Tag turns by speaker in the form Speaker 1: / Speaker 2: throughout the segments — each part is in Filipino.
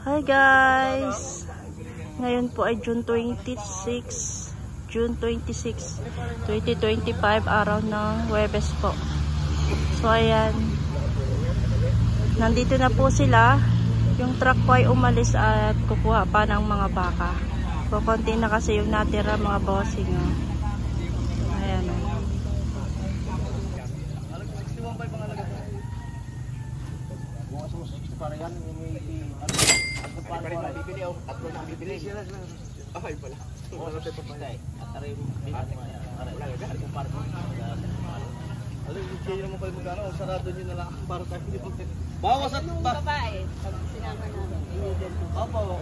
Speaker 1: Hi guys! Ngayon po ay June 26, 2025, araw ng Huwebes po. So ayan, nandito na po sila. Yung truck po ay umalis at kukuha pa ng mga baka. Kukunti na kasi yung natira mga bossing. Ayan o.
Speaker 2: Ay pala. Hindi naman kayo magkano, sarado nyo na lang para tayo hindi pag... Bawas at ba?
Speaker 3: Babae, pag sinama namin, inident ko.
Speaker 2: Opo.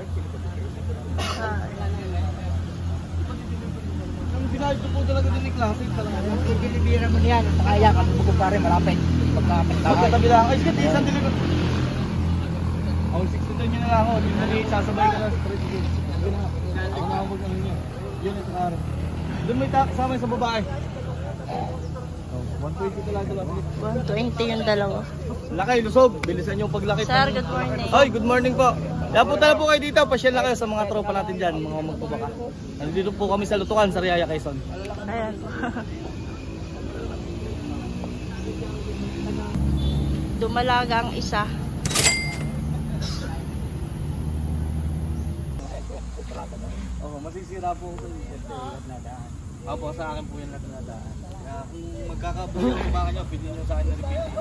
Speaker 2: Ang binayad ko po talaga din ni Classic talaga.
Speaker 3: Dilibira mo niyan, kaya ka magkumpare, malapit.
Speaker 2: Pagkatabi lang. Ay, sige, isang deliver. Oh, 62 nyo na lang ako. Hindi na sasabay ka na sa 3 Yun na. Ang nakabog ng inyo. Yun ang sakaro. Doon may kasama sa babae. 120 talaga lang.
Speaker 1: 120 yung dalawa.
Speaker 2: Laki, lusog. Bilisan yung paglaki.
Speaker 1: Sir, good morning.
Speaker 2: Ay, good morning po. Kaya punta na po kayo dito. Pasyal na kayo sa mga tropa natin dyan, mga magbabaka. Nandito po kami sa Lutukan, sa Riaya, Quezon.
Speaker 1: Ayan. Dumalaga ang isa.
Speaker 2: Oh, masisira po ito yung nadaan. Opo, sa akin po yung nadaan. Kaya kung magkakabuhay yung baka nyo, pwede nyo sa akin na-repeat.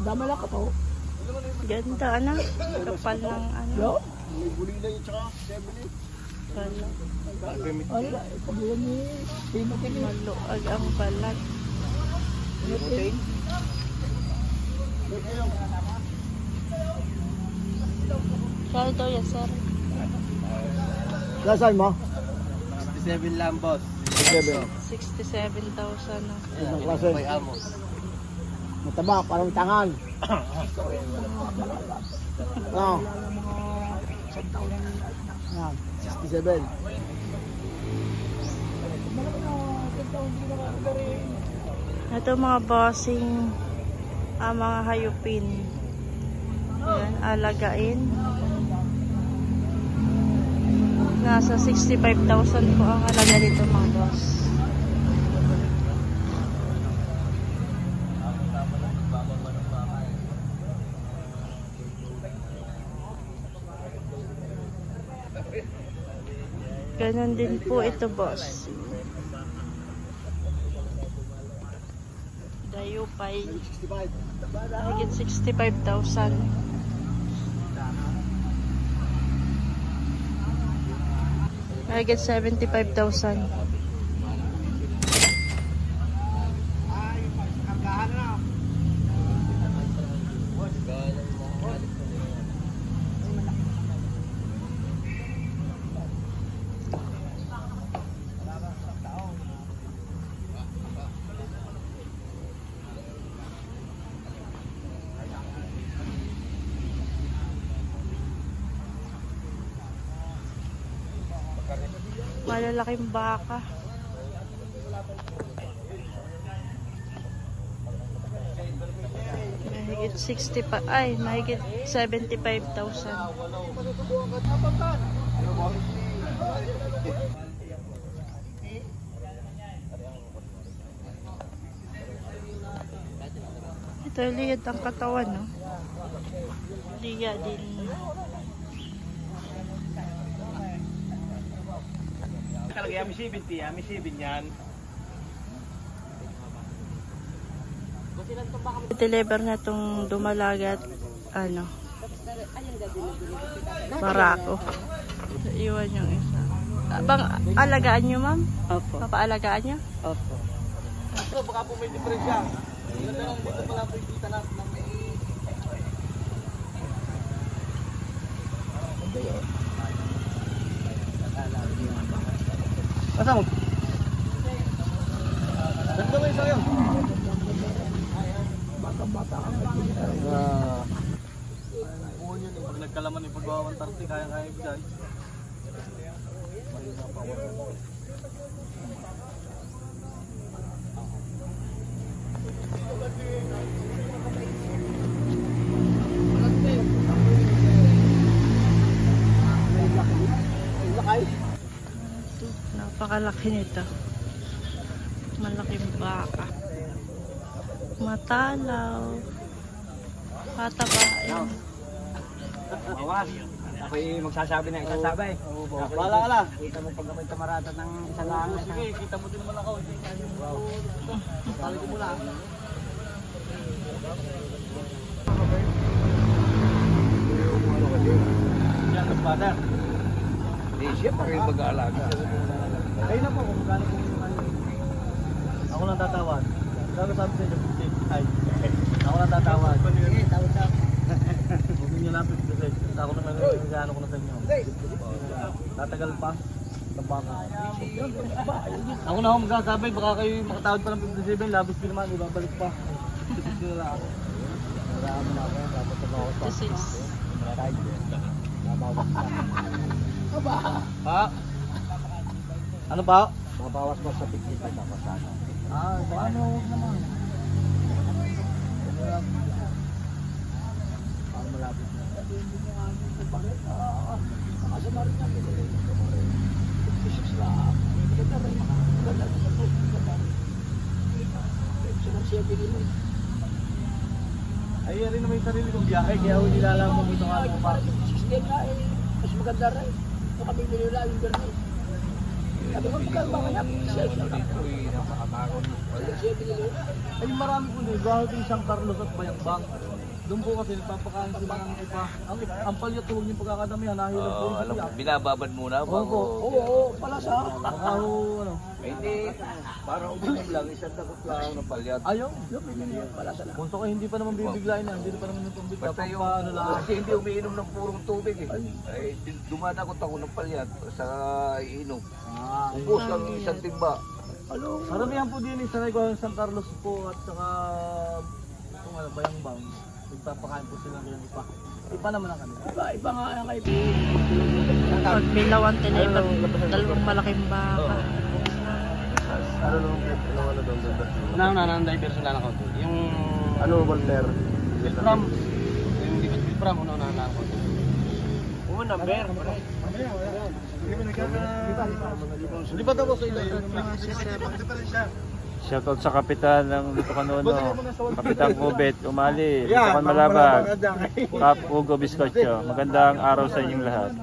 Speaker 3: Damala ka po.
Speaker 1: Ganda, ano? Kapal ng ano.
Speaker 2: May buling na yun, tsaka 70.
Speaker 1: Wala.
Speaker 3: Wala, ipagulong ni Tino Kini.
Speaker 1: Maluag ang balat. Kaya daw yan, sir.
Speaker 2: Nasaan mo? 67 lang, boss.
Speaker 1: 67,000. No?
Speaker 2: Isang klase.
Speaker 3: Mataba, parang tangan.
Speaker 2: Oh. 67.
Speaker 1: Ito mga bossing, mga hayupin. Ayan, alagain. Nasa 65,000 po ang halaga dito mga boss. Ganon din po ito boss. Dayupay. Higit 65,000. Higit 75,000. Malalaking baka. Mahigit 65, ay, mahigit 75,000. Ito liit ang katawan, no? Liya din.
Speaker 2: Talaga yung misibin yan.
Speaker 1: Deliver na itong dumalagat, ano, barako. Iwan yung isa. Bang alagaan nyo, ma'am?
Speaker 3: Opo.
Speaker 1: Papaalagaan nyo?
Speaker 3: Opo.
Speaker 2: So, baka po may diferensya. Dito pala po yung kita na may... Basta mo? Ganda mo yung sayo? Bata-bata ka na. Buon yun. Pag nagkalaman yung pagbawa 130, kaya-kaya ibigay. Malina pa ako.
Speaker 1: Napakalaki nito. Malaking baka. Matalaw. Pataba. Ayan.
Speaker 3: Bawas. Ako'y magsasabi na isasabay.
Speaker 2: Wala ka lang.
Speaker 3: Kita mo pag may kamarada ng isa lang.
Speaker 2: Sige, kita mo din naman ako. Tali ko muna. Yan, father.
Speaker 3: Hindi siya pa rin mag-aalaga.
Speaker 2: Kayo na po kung magkano po yung ano. Ako lang tatawad. Sabi sa inyo, 50. Ay. Ako lang tatawad.
Speaker 3: Sige, tawag sa akin.
Speaker 2: Huwag niyo lang 50. Ako naman yung gano'n ko na sa inyo. Tatagal pa. Tabangan. Ako na ako magkasabay. Baka kayo makatawad pa ng 57. Labis ko naman. Ibabalik pa. 50 na lang ako. Marami na ako. Dapat sa bawat pa.
Speaker 1: 56.
Speaker 2: Pa? Ano pa?
Speaker 3: Mabawas mo sa 55 na pasado.
Speaker 2: Paano naman?
Speaker 3: Para malapit na.
Speaker 2: Ay, rin naman yung sarili kong biyahe. Kaya ako nilalang mo ito nga ako pa.
Speaker 3: System na eh. Mas maganda rin. Kung kami nilula yung gano'n. Sabi ko, magkalma ka na.
Speaker 2: Ay, marami po din. Gahit yung San Carlos at Bayambang. Doon po kasi nagpapakain sila ng iba. Ang palyat huwag yung pagkakadamihan. Nahilap po yung
Speaker 4: Alam mo,
Speaker 2: siya.
Speaker 4: binababad muna bago.
Speaker 3: Oo, pala sa.
Speaker 2: Baka ho, ano.
Speaker 4: Hindi, para uminom lang, isang takot lang ng palyat.
Speaker 2: Ayaw.
Speaker 3: Pala sa lang.
Speaker 2: Kung so, hindi pa naman bibiglayin na. Hindi pa naman yung tumbit.
Speaker 4: Basta yung,
Speaker 2: Paano lang.
Speaker 4: kasi hindi umiinom ng purong tubig eh. Ay, dumadakot ako ng palyat sa iinom. Ubus lang yung isang timba.
Speaker 2: Maramihan po din sa San San Carlos po at saka kung ano, Bayambang. Nagpapakain po sila ng iba. Iba naman ang kanila.
Speaker 3: Iba nga ang kayo.
Speaker 1: Pagbilaw ang tinipad. Dalawang malaking baka.
Speaker 2: Ano naman doon doon?
Speaker 3: Nang diversion lang ako. Yung
Speaker 2: Ano Voltaire?
Speaker 3: from yung di from una na ako. Oo, number.
Speaker 2: Di ba tapos sa ilo?
Speaker 5: Shoutout sa kapitan ng Lutukanono, Kapitan Kubet, Umali, Lutukan Malabag, Kap Ugo Biscotio. Magandang araw sa inyong lahat.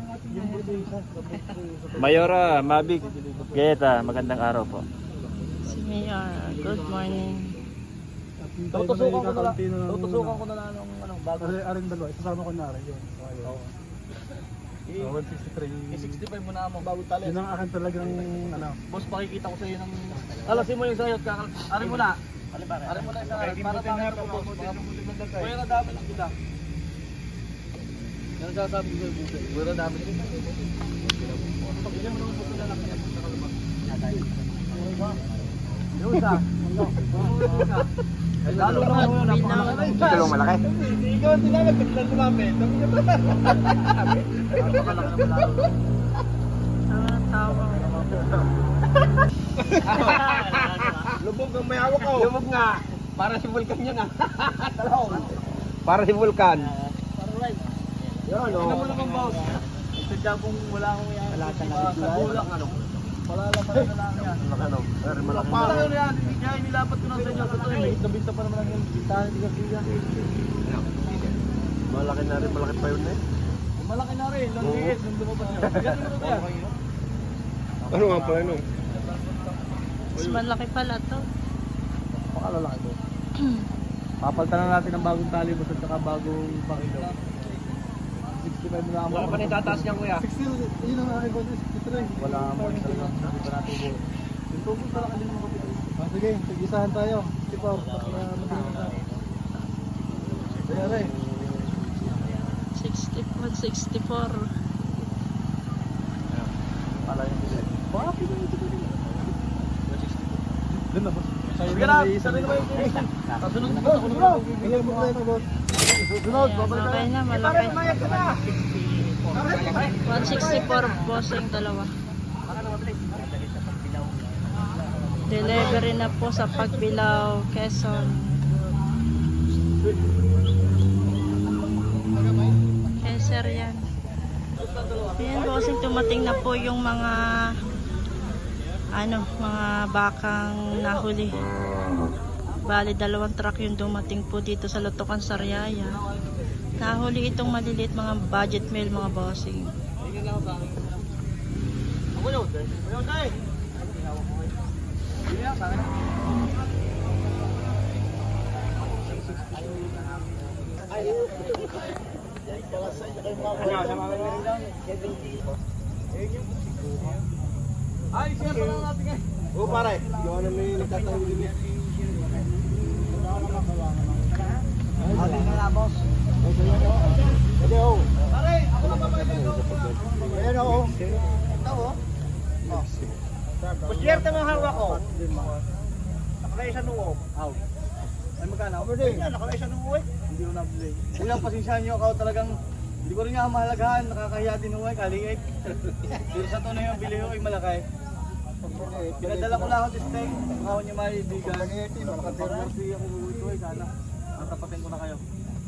Speaker 5: Mayora, Mabig, Gaeta, magandang araw po.
Speaker 1: Si Mayor, good morning.
Speaker 2: Tutusukan ko na lang ng ano, bago.
Speaker 6: Aring dalawa, isasama ko na rin yun.
Speaker 2: Oo.
Speaker 6: 163.
Speaker 2: 65 mo na mo, bago tali.
Speaker 6: Yun ang akin talagang ano.
Speaker 2: Boss, pakikita ko sa iyo ng... Alasin mo yung sayot, arin mo na. Arin mo na yung sayot, para makita ko, boss. Kuya na dami lang kita. Yan ang sasabi ko sa'yo, Buke. Kuya na dami lang. Pagkilyan mo naman po sila lang yan sa kalabang. Yung isa. Lalo naman mo yun, napakalaki.
Speaker 5: Tulong malaki.
Speaker 2: Ikaw sila, nagpagkilan sumamit. Napakalaki naman lalo.
Speaker 1: Tawa.
Speaker 2: Lubog ang may hawak ko.
Speaker 3: Lumog nga. Para si Vulcan yan ah. Para si Vulcan. Yan
Speaker 2: Ano mo naman, boss? Sadya kung wala akong yan. Sa bulak, ano? Wala lang pala na lang yan. Malaki yun yan. Kaya inilapat ko na sa inyo. Ito yung nabinta pa naman ang bintahan ni Garcia.
Speaker 6: Malaki na rin, malaki pa yun eh.
Speaker 2: Malaki na rin. Nang liit. Nung lumabas niya. Yan mo na yan.
Speaker 6: Ano nga pala no?
Speaker 1: Mas malaki pala to.
Speaker 2: Pakalalaki mo. Papalitan na natin ang bagong tali mo at saka bagong pakilo. 65 mo na ako.
Speaker 3: Wala pa na itataas niyan kuya.
Speaker 6: 60, yun ang akin ko, 63.
Speaker 2: Wala mo talaga. Hindi pa natin po. Yung tubos talaga din mga kapitalismo.
Speaker 6: Sige, tigisahan tayo. 64, para matinig tayo. Kaya rin.
Speaker 1: 61, 64.
Speaker 2: Pala yung bilis. Baka pinag-ito ko nila.
Speaker 6: Doon na boss.
Speaker 2: Sige na, isa rin naman yung bilis. Kasunod ko ako naman.
Speaker 6: Bigyan mo tayo na boss.
Speaker 2: Sunod,
Speaker 1: Ayan,
Speaker 2: babalik
Speaker 1: okay na, malaki. 164 bossing dalawa. Delivery na po sa Pagbilao, Quezon. Sir yan. Ayan bossing, tumating na po yung mga mga bakang nahuli. Bali 2 truck yung dumating po dito sa Lutukan, Sariaya. Nahuli itong maliliit mga budget meal mga bossing.
Speaker 2: Ay, siya pa lang natin eh. Oo pare, gawa na may nagtatawag din eh. Hali na na boss. Pwede ho. Pare, ako lang babalik ko. Ayan ho. Ito ho. Pusyerte mo hawak ko. Nakalay sa noo. Ay magkano? Nakalay sa noo eh. Hindi ko na-play. Kuya, pasensyahan nyo ako talagang hindi ko rin nga mahalagahan. Nakakahiya din ho eh, kaliit. Pero sa tunay yung bili ho ay malaki. Pinadala ko lang ako this time. Baka nyo maibigan. Nakapirasi ako ito eh. Sana matapatin ko na kayo.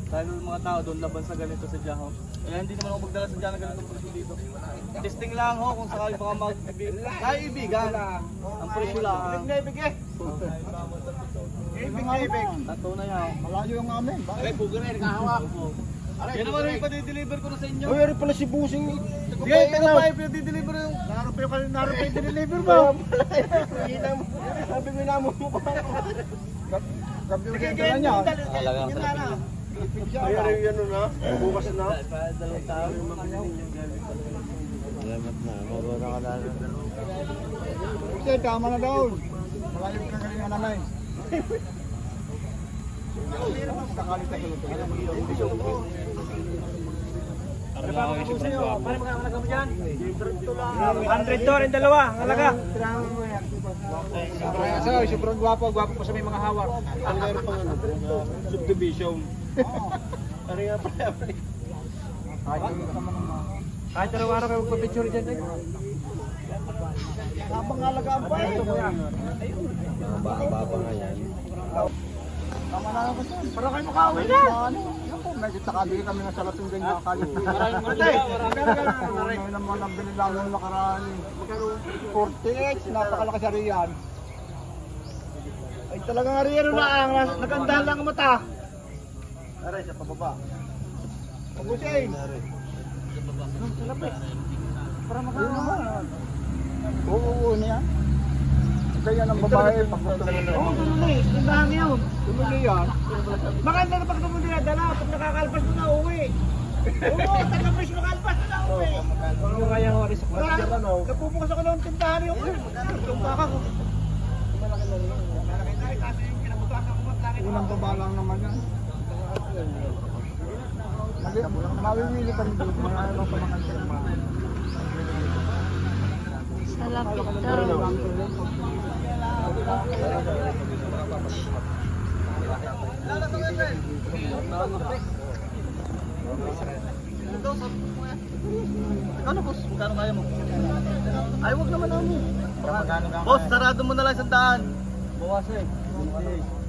Speaker 2: Dahil mga tao doon laban sa ganito sa Jaho. Kaya hindi naman ako magdala sa Jaho ng ganitong presyo dito. Testing lang ho kung sakali baka kaibigan. Ang presyo lang. Ibig eh. Ibig. Natunay ako.
Speaker 6: Malayo yung amin.
Speaker 2: Ay, bugo na yun. Nakahawak. Yan naman yung ipa-deliver ko na sa inyo.
Speaker 6: Uy, rin pala si Busing.
Speaker 2: Sige, taga pa ipa-deliver yung...
Speaker 6: Naroon pa yung deliver mo. Sabi mo inamo mo pa. Gabi yung kaya niya.
Speaker 2: Talagang sa
Speaker 6: Ay, yan na. Bukas na.
Speaker 2: Dalawang tao yung
Speaker 5: Salamat na. Marunong ka na.
Speaker 6: Kasi tama na daw. Malayo ka galingan namin. Sakali sa kulot.
Speaker 2: Pare, magkakalag mo dyan.
Speaker 3: 100 to rin dalawa, ang halaga.
Speaker 6: Sobrang gwapo pa sa may mga hawak.
Speaker 2: Ang meron pang subdivision.
Speaker 6: Ano nga pala?
Speaker 3: Kahit araw-araw kayo magpapicture dyan eh.
Speaker 6: Habang alagaan pa eh.
Speaker 5: Baba nga yan.
Speaker 6: Tama na ako saan. Para kayo makauwi na. Ako, medyo takabili kami ng salat yung ganyan. Marami naman ang binilang ng nakaraan. 48, napakalaki sa riyan. Ay talagang ariyan na ang naganda lang ang mata. Aray, sa pababa. Pagusing. Para makauwi. Oo, niya. Kaya ng babae pagpunta na. Oo, tumuli. Tindahan yun. Tumuli yan. Maganda na pag tumuli na dala. Pag nakakalpas mo na uwi. Oo, tagapis makalpas na uwi.
Speaker 3: Ano kaya ang oras sa kwarto?
Speaker 6: Napupukas ako ng tindahan yun. Yung baka ko. Unang baba lang naman yan. Mawiwili kami dito. Mga ano sa mga sirma.
Speaker 1: Sa lapit daw.
Speaker 2: Ano boss? Magkano kaya mo? Ay, wag naman namin. Boss, sarado mo na lang 100. Bawas eh.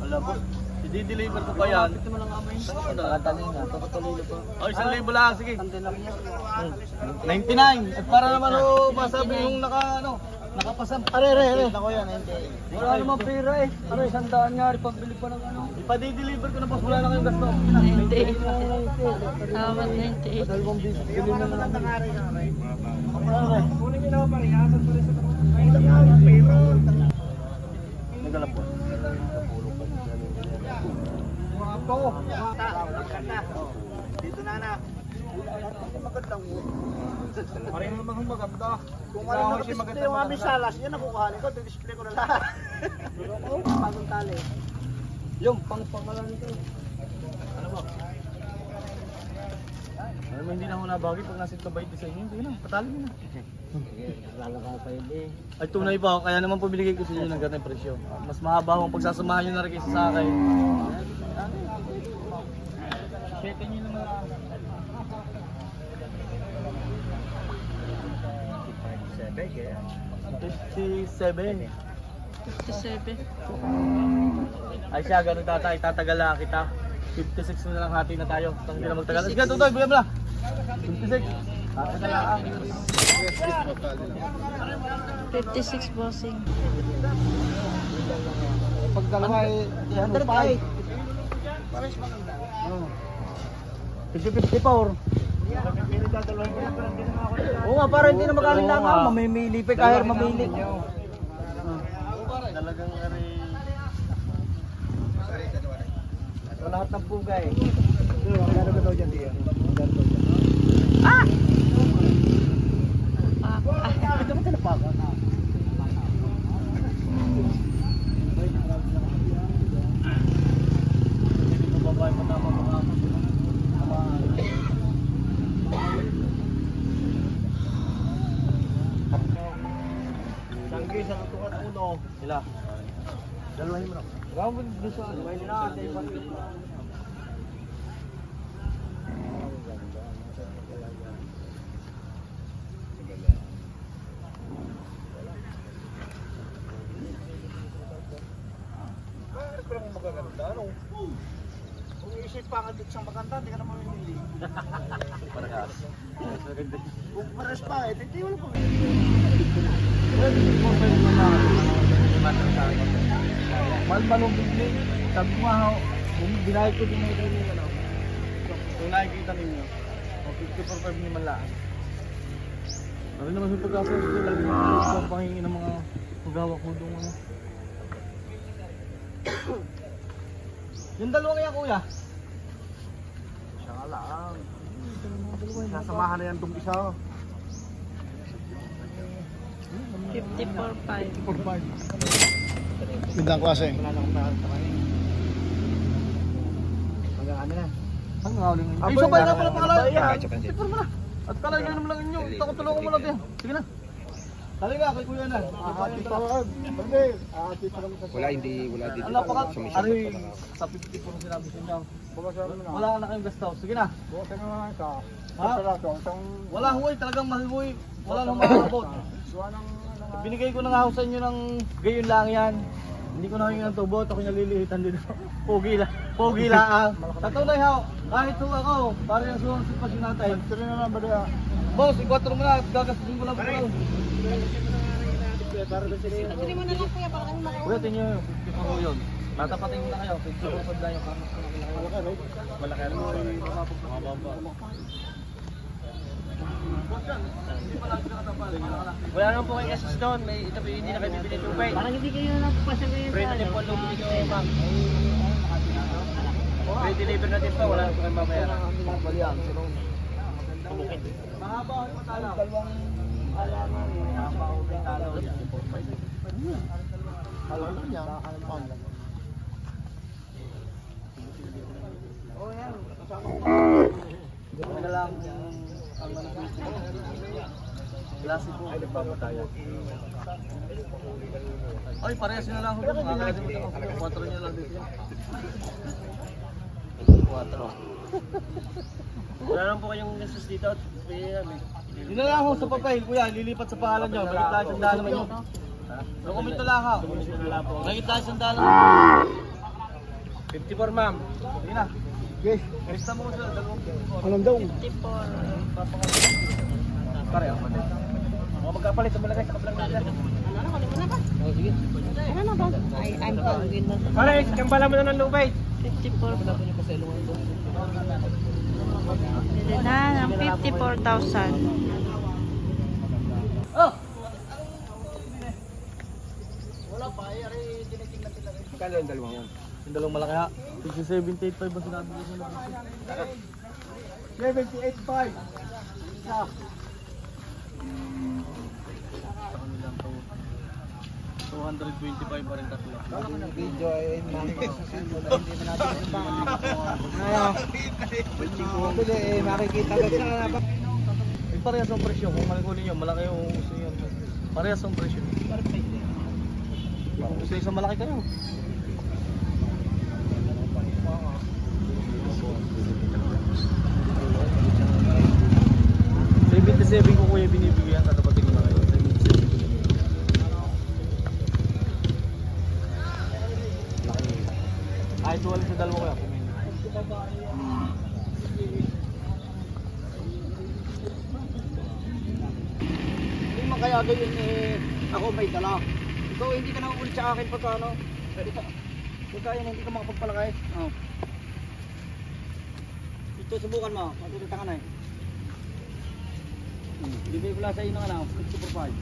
Speaker 2: Wala boss. I-deliver ko pa yan. Oh, 1,000 lang. Sige. 99. At para naman ho, masabi yung nakapasang.
Speaker 6: Are.
Speaker 2: Ako yan, 98. Wala naman pera eh. 100 nga rin, pambili pa ng ano. Ipa-deliver ko na boss, wala na kayong gasto.
Speaker 1: 98. Tawad 98.
Speaker 6: Dalawang bisis. Bili na lang.
Speaker 3: Kunin nyo naman pare, hasad pa rin sa
Speaker 2: Nagalap po.
Speaker 6: Guwapo.
Speaker 2: Dito na.
Speaker 6: Magandang mo.
Speaker 3: Pareho naman hong maganda.
Speaker 6: Kung ano nakadisplay yung aming salas, yan ang kukuhanin ko. Display ko na lahat. Bagong tali.
Speaker 2: Yung pang-pangalan nito. Ano ba? Alam mo, hindi na ako nabagi pag nasa kabay sa inyo. Hindi na, patali mo na.
Speaker 3: Lalo ka pa yun eh.
Speaker 2: Ay tunay pa, kaya naman pumili ko sa inyo ng ganitong presyo. Mas mahaba akong pagsasamahan nyo na rin kaysa sa akin. Shete nyo naman. 57.
Speaker 1: 57.
Speaker 2: Ay siya, ganun tatay, tatagal lang kita. 56 na lang hati na tayo. Tapos hindi na magtagal. Sige, tutoy, bigyan mo na. 56.
Speaker 1: 56 bossing.
Speaker 6: Pag dalawa eh, 105. 50-54. Oo nga, para hindi na mag-alinlangan. Mamimili pa kahit mamili.
Speaker 2: Talagang
Speaker 6: Lahat ng bugay.
Speaker 1: Ah!
Speaker 2: Sanggi sa tukat uno. Sila. Dalawahin mo na. Gawin doon sa ano. May nilakatay pa.
Speaker 6: Kung isip pa nga dito sa makanta, hindi ka na mamimili.
Speaker 2: Parehas.
Speaker 6: Kung pares pa, eh, hindi wala po.
Speaker 2: Malmalong bigli. Sabi ko nga, binayad ko din ito yung ano. Kung nakikita ninyo, 54.5 ni Malaan. Ano naman sa pagkakasal ko lang yung panghingi ng mga paggawa ko doon. Yung dalawang yan, kuya.
Speaker 6: Siya nga lang. Sasamahan na yan itong isa.
Speaker 1: 54.5.
Speaker 6: Bindang klase. Wala na akong parang sa kanya. Hanggang ano na.
Speaker 2: Ang ngawling nyo. Ay, sabay na pala pangalan. Tipor mo na. At kalagay naman lang inyo. Tulungan mo natin. Sige na. Talaga, kay kuya na.
Speaker 3: Wala dito
Speaker 2: Ang napaka, ano sa 50 po sinabi sa inyo. Wala na kayong gastaw. Sige na. Ha? Wala huway, talagang mahihuy. Wala nang makakabot. Binigay ko na nga ako sa inyo ng gayon lang yan. Hindi ko na yung tubot, ako nalilihitan din. Pogi lang. Pogi lang. Tatunay ha, kahit ho ako, para yung suwang sipasyon natin. Boss, i-4 mo na, gagastusin ko lang po.
Speaker 1: Pagkiri mo na lang kuya, para kami makauwi.
Speaker 2: Kuya, tingin nyo, 50 po yun. Tatapatin ko na kayo, 50 po na yung kamas ko. Malaki rin mo.
Speaker 3: Wala naman po kayo kasus doon. Ito po hindi na kayo bibili tubig.
Speaker 1: Parang hindi kayo nagpapasa ngayon
Speaker 3: Free na din po ang lubili nyo, ma'am. Free deliver na din po. Wala na po kayong babayaran.
Speaker 2: Mahaba ako yung matalaw. Dalawang alaman. Mahaba ako yung matalaw.
Speaker 6: Alam mo niya.
Speaker 2: Oh, yan. Ano lang ang klase po. Ay, nagpapataya. Ay, parehas nyo lang ako. Makakalasin mo ito. 4 nyo lang dito. 4.
Speaker 3: Wala naman po kayong kasus dito.
Speaker 2: Hindi na lang ako sa papel, kuya. Lilipat sa pangalan nyo. Bakit tayo sandaan naman nyo? Dokumento lang ako. Bakit tayo sandaan naman?
Speaker 3: 54, ma'am.
Speaker 2: Sige na.
Speaker 6: Okay.
Speaker 2: Krista mo sila.
Speaker 6: Alam daw.
Speaker 1: 54.
Speaker 2: Pare, ako din.
Speaker 3: Mga magkapalit. Tumalagay sa kablang nila.
Speaker 1: Ano na ba? Ay, I'm hungry na.
Speaker 3: Pare, kambala mo na ng lubay.
Speaker 1: 54. Bili na ng 54,000.
Speaker 2: Oh!
Speaker 3: Kalo yung dalawang yun.
Speaker 2: Yung dalawang malaki ha. 78.5 ba sinabi ko sa
Speaker 6: 78.5. Isa.
Speaker 2: $225 pa rin tatlo.
Speaker 6: Video ay hindi na natin makikita ka sa
Speaker 2: Eh, parehas ang presyo. Kung malikunin nyo, malaki yung uso yun. Parehas ang presyo. Kung gusto isang malaki kayo. $77 ko kuya binibigyan. Tatapatin ko na kayo. 77. Kahit wala sa dalawa ko yan.
Speaker 6: kaya ganyan eh, ako may dala. Ikaw hindi ka na ulit sa akin pagka ano. Pagka yan hindi ka makapagpalakay. Oh. Ito subukan mo, matutita ka na eh. Bibigay ko lang sa inyo na 54.5.
Speaker 1: Ay,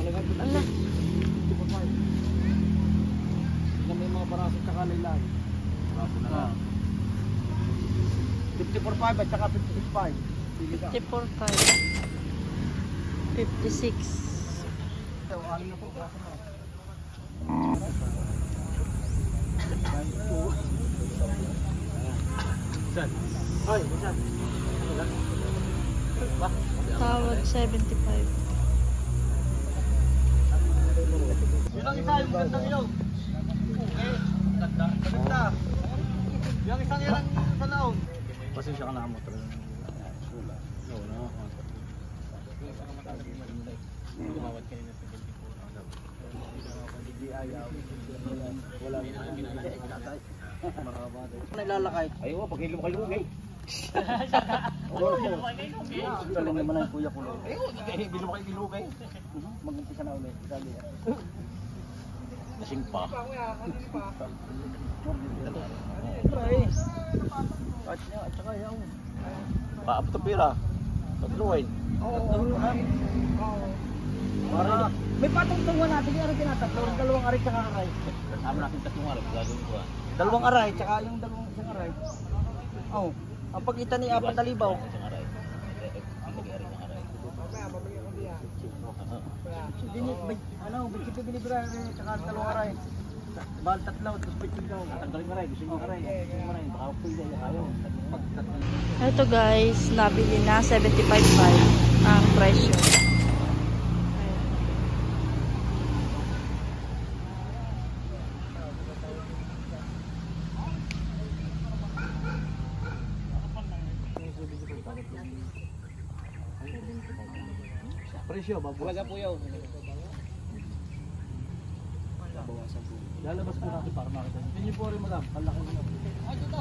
Speaker 6: Talagang
Speaker 1: ala.
Speaker 6: 54.5. Yan may mga paraso tsaka laylan.
Speaker 2: Kapo na lang.
Speaker 6: 54.5 at saka 56.5. Sige ka.
Speaker 1: 54.5. 56.
Speaker 6: So, aling na po. Kaso na.
Speaker 2: Saan?
Speaker 6: Ay, saan?
Speaker 1: Tawad 75.
Speaker 6: Yun ang isa, yung gandang ilaw. Okay, ganda. Ganda. Yung isang yan sa naon.
Speaker 2: Pasensya ka na mo talaga.
Speaker 6: Naglalakay.
Speaker 3: Ayaw, pag hilom kayo, okay.
Speaker 6: Galing naman ang kuya ko.
Speaker 3: Hilom kayo, hilugay.
Speaker 6: Mag-umpisa na ulit. Sabi.
Speaker 2: Lasing pa.
Speaker 6: Ay. At saka yaw.
Speaker 2: Paap to pira. Pagluwain.
Speaker 6: Oo. Para may patungtungan natin yung aray tinatatlo, dalawang aray tsaka aray.
Speaker 2: Kasama natin tatlong araw. Gagawin ko ah.
Speaker 6: Dalawang aray tsaka yung dalawang isang aray. Oh, ang pagitan ni 4,000.
Speaker 2: Isang aray. Nag-aray ng aray.
Speaker 6: Hindi ni ano, bigit binibira tsaka dalawang aray. Bahal tatlo, tapos bigit daw.
Speaker 2: Tanggalin aray. Gusto nyo aray. Gusto nyo aray. Baka pwede kayo.
Speaker 1: Ito guys, nabili na 75.5 ang presyo.
Speaker 6: Presyo, babawasan po yaw. Lalabas po natin para makita. Hindi niyo po rin madam, kalaki nyo. Ay, ito.